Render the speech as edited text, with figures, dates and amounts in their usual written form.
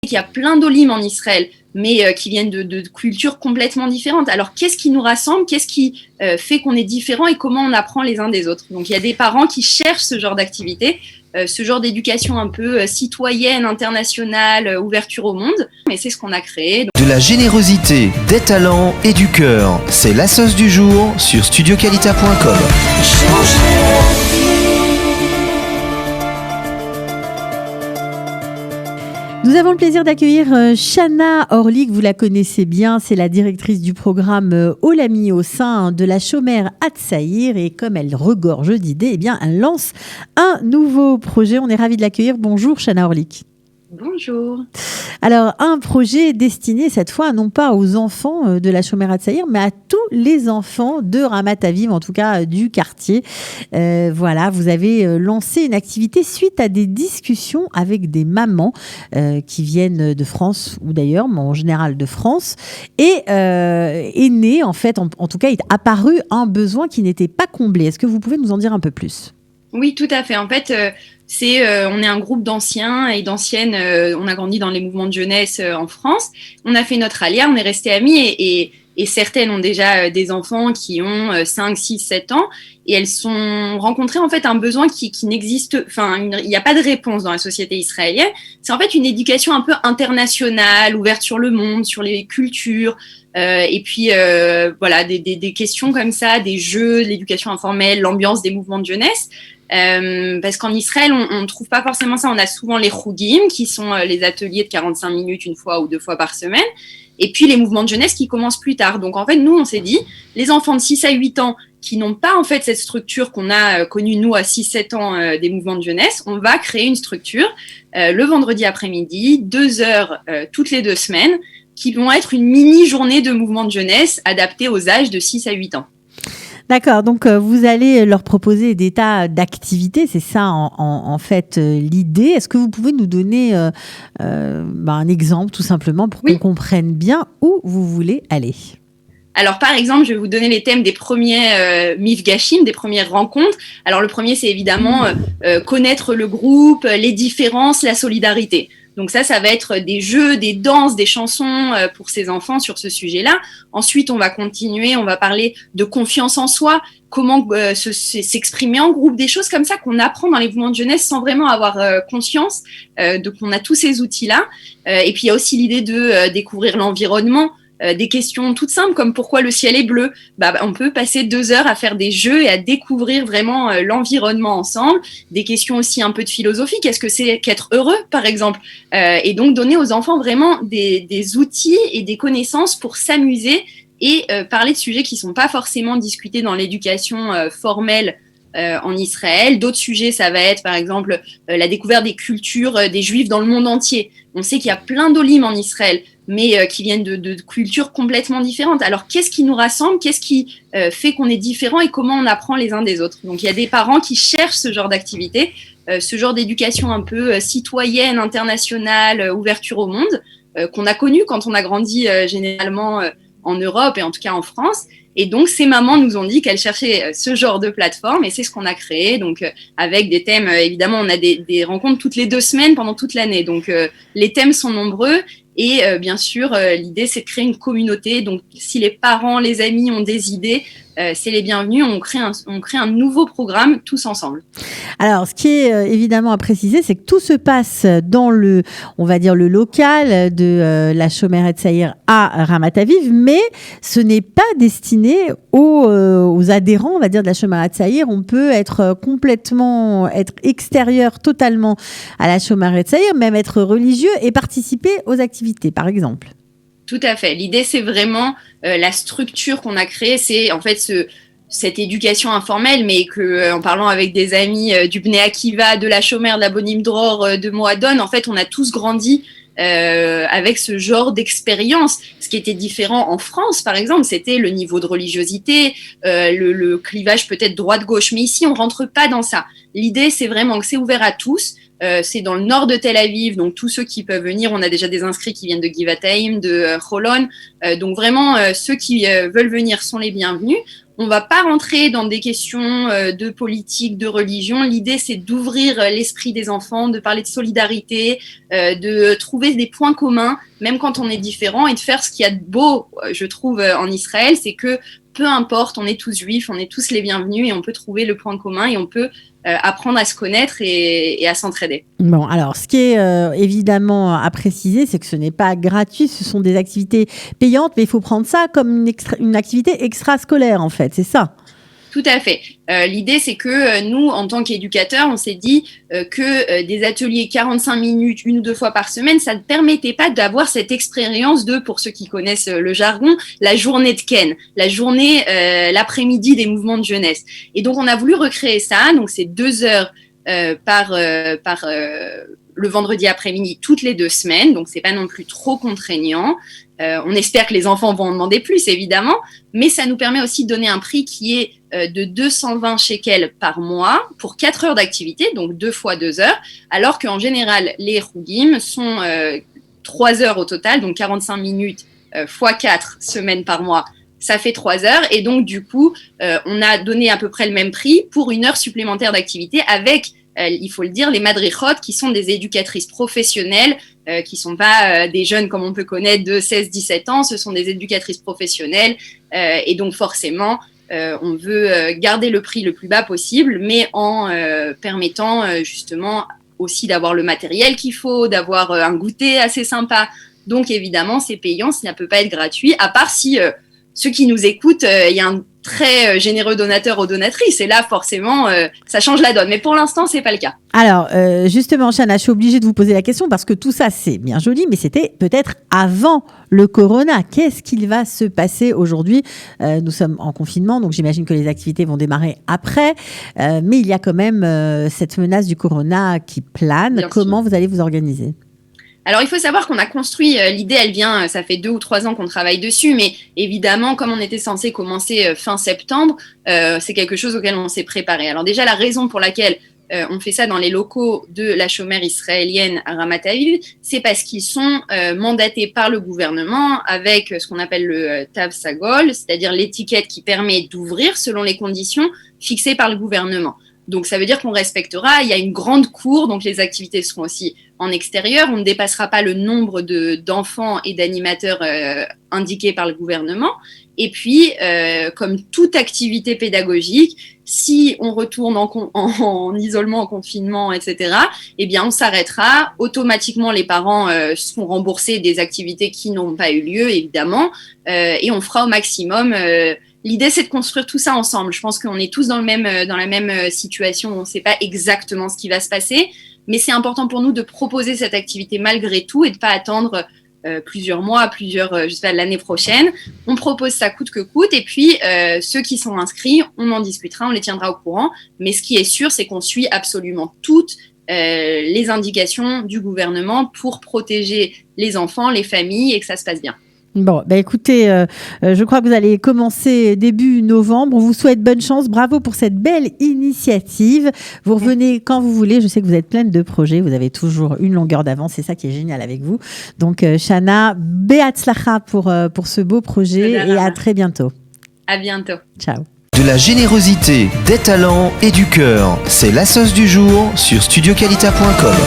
qu'il y a plein d'olim en Israël, mais qui viennent de cultures complètement différentes. Alors, qu'est-ce qui nous rassemble? Qu'est-ce qui fait qu'on est différents et comment on apprend les uns des autres? Donc, il y a des parents qui cherchent ce genre d'activité, ce genre d'éducation un peu citoyenne, internationale, ouverture au monde. Mais c'est ce qu'on a créé. De la générosité, des talents et du cœur. C'est la sauce du jour sur studioqualita.com. Nous avons le plaisir d'accueillir Chana Orlik, vous la connaissez bien, c'est la directrice du programme Olami au sein de la Shomer Hatzair, et comme elle regorge d'idées, eh bien elle lance un nouveau projet. On est ravis de l'accueillir. Bonjour Chana Orlik. Bonjour. Alors, un projet destiné cette fois non pas aux enfants de la Shomer Hatzair, mais à tous les enfants de Ramat Aviv, en tout cas du quartier. Voilà, vous avez lancé une activité suite à des discussions avec des mamans qui viennent de France ou d'ailleurs, mais en général de France. Et est né, en fait, en tout cas, est apparu un besoin qui n'était pas comblé. Est-ce que vous pouvez nous en dire un peu plus ? Oui, tout à fait. En fait, on est un groupe d'anciens et d'anciennes. On a grandi dans les mouvements de jeunesse en France. On a fait notre alia, on est restés amis et certaines ont déjà des enfants qui ont 5, 6, 7 ans et elles sont rencontrées en fait un besoin qui n'existe. Enfin, il n'y a pas de réponse dans la société israélienne. C'est en fait une éducation un peu internationale, ouverte sur le monde, sur les cultures. Et puis voilà, des questions comme ça, des jeux, de l'éducation informelle, l'ambiance des mouvements de jeunesse. Parce qu'en Israël, on ne trouve pas forcément ça. On a souvent les chougim, qui sont les ateliers de 45 minutes une fois ou 2 fois par semaine. Et puis les mouvements de jeunesse qui commencent plus tard. Donc en fait, nous, on s'est dit, les enfants de 6 à 8 ans qui n'ont pas en fait cette structure qu'on a connue nous à 6-7 ans des mouvements de jeunesse, on va créer une structure le vendredi après-midi, 2 heures toutes les 2 semaines, qui vont être une mini-journée de mouvements de jeunesse adaptée aux âges de 6 à 8 ans. D'accord, donc vous allez leur proposer des tas d'activités, c'est ça en fait l'idée. Est-ce que vous pouvez nous donner un exemple tout simplement pour qu'on comprenne bien où vous voulez aller ? Alors, par exemple, je vais vous donner les thèmes des premiers mifgashim, des premières rencontres. Alors, le premier, c'est évidemment connaître le groupe, les différences, la solidarité. Donc ça va être des jeux, des danses, des chansons pour ces enfants sur ce sujet-là. Ensuite, on va continuer, on va parler de confiance en soi, comment s'exprimer en groupe, des choses comme ça qu'on apprend dans les mouvements de jeunesse sans vraiment avoir conscience qu'on a tous ces outils-là. Et puis, il y a aussi l'idée de découvrir l'environnement. Des questions toutes simples comme pourquoi le ciel est bleu. On peut passer 2 heures à faire des jeux et à découvrir vraiment l'environnement ensemble. Des questions aussi un peu de philosophie. Qu'est-ce que c'est qu'être heureux, par exemple? Et donc donner aux enfants vraiment des outils et des connaissances pour s'amuser et parler de sujets qui sont pas forcément discutés dans l'éducation formelle en Israël. D'autres sujets, ça va être par exemple la découverte des cultures des Juifs dans le monde entier. On sait qu'il y a plein d'olim en Israël, mais qui viennent de cultures complètement différentes. Alors, qu'est-ce qui nous rassemble? Qu'est-ce qui fait qu'on est différents et comment on apprend les uns des autres? Donc, il y a des parents qui cherchent ce genre d'activité, ce genre d'éducation un peu citoyenne, internationale, ouverture au monde, qu'on a connu quand on a grandi généralement en Europe et en tout cas en France. Et donc, ces mamans nous ont dit qu'elles cherchaient ce genre de plateforme et c'est ce qu'on a créé. Donc, avec des thèmes, évidemment, on a des rencontres toutes les 2 semaines pendant toute l'année. Donc, les thèmes sont nombreux et bien sûr, l'idée, c'est de créer une communauté. Donc, si les parents, les amis ont des idées, c'est les bienvenus. On crée un nouveau programme tous ensemble. Alors, ce qui est évidemment à préciser, c'est que tout se passe dans on va dire le local de la Shomer Hatzair à Ramat Aviv, mais ce n'est pas destiné aux adhérents, on va dire, de la Shomer Hatzair. On peut être extérieur totalement à la Shomer Hatzair, même être religieux et participer aux activités, par exemple. Tout à fait. L'idée, c'est vraiment la structure qu'on a créée. C'est en fait cette éducation informelle, mais en parlant avec des amis du Bnei Akiva, de la Shomer, de la Bonim Dror, de Moadon, en fait, on a tous grandi avec ce genre d'expérience. Ce qui était différent en France, par exemple, c'était le niveau de religiosité, le clivage peut-être droite-gauche. Mais ici, on rentre pas dans ça. L'idée, c'est vraiment que c'est ouvert à tous. C'est dans le nord de Tel Aviv, donc tous ceux qui peuvent venir, on a déjà des inscrits qui viennent de Givatayim, de Holon, donc vraiment ceux qui veulent venir sont les bienvenus. On va pas rentrer dans des questions de politique, de religion. L'idée, c'est d'ouvrir l'esprit des enfants, de parler de solidarité, de trouver des points communs, même quand on est différent, et de faire ce qu'il y a de beau, je trouve, en Israël, c'est que peu importe, on est tous juifs, on est tous les bienvenus et on peut trouver le point commun et on peut apprendre à se connaître et à s'entraider. Bon, alors, ce qui est évidemment à préciser, c'est que ce n'est pas gratuit, ce sont des activités payantes, mais il faut prendre ça comme une activité extrascolaire, en fait, c'est ça? Tout à fait. L'idée, c'est que nous, en tant qu'éducateurs, on s'est dit que des ateliers 45 minutes, 1 ou 2 fois par semaine, ça ne permettait pas d'avoir cette expérience de, pour ceux qui connaissent le jargon, la journée de Ken, la journée, l'après-midi des mouvements de jeunesse. Et donc, on a voulu recréer ça. Donc, c'est 2 heures par le vendredi après-midi toutes les 2 semaines. Donc, c'est pas non plus trop contraignant. On espère que les enfants vont en demander plus, évidemment, mais ça nous permet aussi de donner un prix qui est de 220 shekels par mois pour 4 heures d'activité, donc 2 fois 2 heures, alors qu'en général, les chougim sont 3 heures au total, donc 45 minutes fois 4 semaines par mois, ça fait 3 heures. Et donc, du coup, on a donné à peu près le même prix pour 1 heure supplémentaire d'activité avec, il faut le dire, les madrichot qui sont des éducatrices professionnelles, qui sont pas des jeunes comme on peut connaître de 16-17 ans, ce sont des éducatrices professionnelles et donc forcément on veut garder le prix le plus bas possible, mais en permettant justement aussi d'avoir le matériel qu'il faut, d'avoir un goûter assez sympa. Donc évidemment c'est payant, ça ne peut pas être gratuit, à part si ceux qui nous écoutent, il y a un très généreux donateur ou donatrice, et là forcément ça change la donne, mais pour l'instant c'est pas le cas. Alors justement, Chana, je suis obligée de vous poser la question parce que tout ça c'est bien joli, mais c'était peut-être avant le corona. Qu'est-ce qu'il va se passer aujourd'hui? Nous sommes en confinement, donc j'imagine que les activités vont démarrer après, mais il y a quand même cette menace du corona qui plane. Bien Comment sûr. Vous allez vous organiser? Alors, il faut savoir qu'on a construit, l'idée, elle vient, ça fait 2 ou 3 ans qu'on travaille dessus, mais évidemment, comme on était censé commencer fin septembre, c'est quelque chose auquel on s'est préparé. Alors déjà, la raison pour laquelle on fait ça dans les locaux de la chômère israélienne à Ramat Aviv, c'est parce qu'ils sont mandatés par le gouvernement avec ce qu'on appelle le Tav Sagol, c'est-à-dire l'étiquette qui permet d'ouvrir selon les conditions fixées par le gouvernement. Donc, ça veut dire qu'on respectera. Il y a une grande cour, donc les activités seront aussi en extérieur. On ne dépassera pas le nombre d'enfants et d'animateurs indiqués par le gouvernement. Et puis, comme toute activité pédagogique, si on retourne en isolement, en confinement, etc., eh bien, on s'arrêtera. Automatiquement, les parents seront remboursés des activités qui n'ont pas eu lieu, évidemment, et on fera au maximum. L'idée, c'est de construire tout ça ensemble. Je pense qu'on est tous dans la même situation. On ne sait pas exactement ce qui va se passer, mais c'est important pour nous de proposer cette activité malgré tout et de ne pas attendre plusieurs mois, je sais pas, l'année prochaine. On propose ça coûte que coûte, et puis ceux qui sont inscrits, on en discutera, on les tiendra au courant. Mais ce qui est sûr, c'est qu'on suit absolument toutes les indications du gouvernement pour protéger les enfants, les familles, et que ça se passe bien. Bon, bah écoutez, je crois que vous allez commencer début novembre. On vous souhaite bonne chance. Bravo pour cette belle initiative. Vous revenez quand vous voulez. Je sais que vous êtes pleine de projets. Vous avez toujours une longueur d'avance. C'est ça qui est génial avec vous. Donc, Chana, be'atzlacha pour ce beau projet et à très bientôt. À bientôt. Ciao. De la générosité, des talents et du cœur. C'est la sauce du jour sur studioqualita.com.